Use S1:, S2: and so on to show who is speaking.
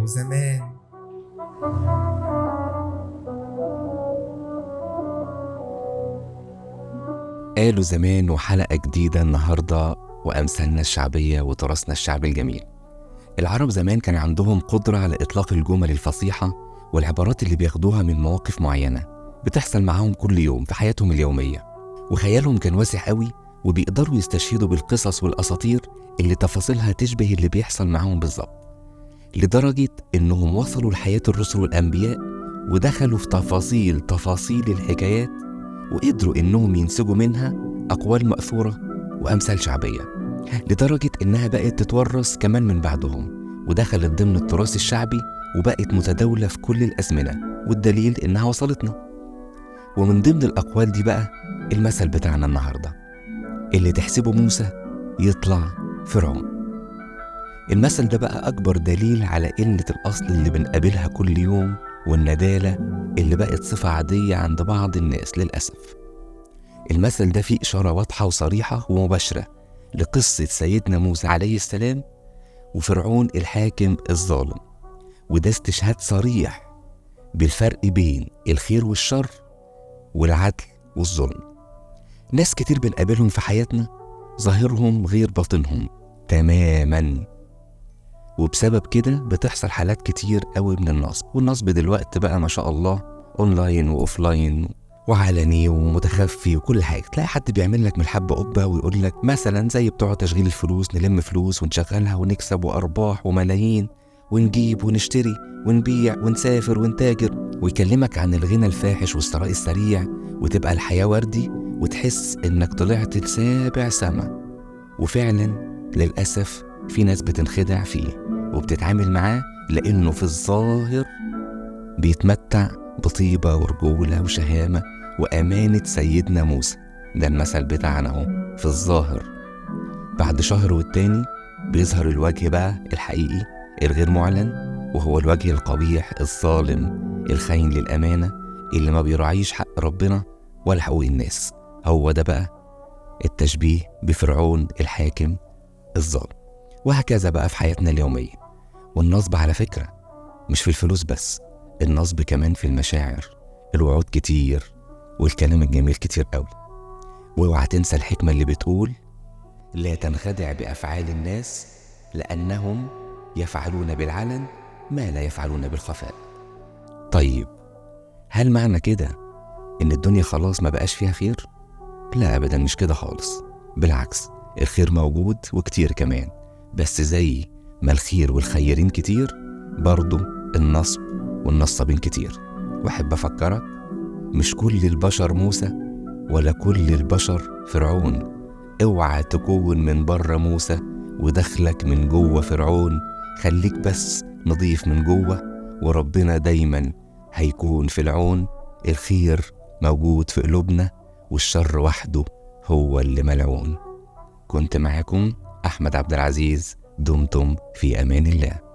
S1: زمان.
S2: قالوا زمان وحلقة جديدة النهاردة وأمثالنا الشعبية وتراثنا الشعبي الجميل. العرب زمان كان عندهم قدرة على إطلاق الجمل الفصيحة والعبارات اللي بياخدوها من مواقف معينة بتحصل معاهم كل يوم في حياتهم اليومية، وخيالهم كان واسع قوي وبيقدروا يستشهدوا بالقصص والأساطير اللي تفاصيلها تشبه اللي بيحصل معاهم بالظبط، لدرجة إنهم وصلوا لحياة الرسل والأنبياء ودخلوا في تفاصيل الحكايات، وقدروا إنهم ينسجوا منها أقوال مأثورة وأمثال شعبية، لدرجة إنها بقت تتورث كمان من بعدهم ودخلت ضمن التراث الشعبي وبقت متداولة في كل الأزمنة، والدليل إنها وصلتنا. ومن ضمن الأقوال دي بقى المثل بتاعنا النهاردة، اللي تحسبه موسى يطلع فرعون. المثل ده بقى أكبر دليل على قلة الأصل اللي بنقابلها كل يوم والندالة اللي بقت صفة عادية عند بعض الناس للأسف. المثل ده فيه إشارة واضحة وصريحة ومباشرة لقصة سيدنا موسى عليه السلام وفرعون الحاكم الظالم، وده استشهاد صريح بالفرق بين الخير والشر والعدل والظلم. ناس كتير بنقابلهم في حياتنا ظاهرهم غير باطنهم تماما، وبسبب كده بتحصل حالات كتير قوي من النصب. والنصب دلوقتي بقى ما شاء الله اونلاين واوفلاين وعلني ومتخفي وكل حاجه. تلاقي حد بيعمل لك من الحبه قبه ويقول لك مثلا زي بتوع تشغيل الفلوس، نلم فلوس ونشغلها ونكسب وارباح وملايين ونجيب ونشتري ونبيع ونسافر ونتاجر، ويكلمك عن الغنى الفاحش والثراء السريع، وتبقى الحياه وردي وتحس انك طلعت لسابع سما. وفعلا للاسف في ناس بتنخدع فيه وبتتعامل معاه لانه في الظاهر بيتمتع بطيبة ورجولة وشهامة وأمانة سيدنا موسى. ده المثل بتاعنا اهو في الظاهر. بعد شهر والتاني بيظهر الوجه بقى الحقيقي الغير معلن، وهو الوجه القبيح الظالم الخاين للأمانة اللي ما بيراعيش حق ربنا ولا حقوق الناس. هو ده بقى التشبيه بفرعون الحاكم الظالم. وهكذا بقى في حياتنا اليومية. والنصب على فكرة مش في الفلوس بس، النصب كمان في المشاعر. الوعود كتير والكلام الجميل كتير قوي. واوعى تنسى الحكمة اللي بتقول لا تنخدع بأفعال الناس لأنهم يفعلون بالعلن ما لا يفعلون بالخفاء. طيب هل معنى كده إن الدنيا خلاص ما بقاش فيها خير؟ لا أبدا، مش كده خالص. بالعكس، الخير موجود وكتير كمان، بس زي ما الخير والخيرين كتير برضو النصب والنصابين كتير. واحب أفكرك مش كل البشر موسى ولا كل البشر فرعون. اوعى تكون من بره موسى ودخلك من جوه فرعون. خليك بس نضيف من جوه وربنا دايما هيكون في العون. الخير موجود في قلوبنا والشر وحده هو اللي ملعون. كنت معاكم أحمد عبد العزيز، دمتم في أمان الله.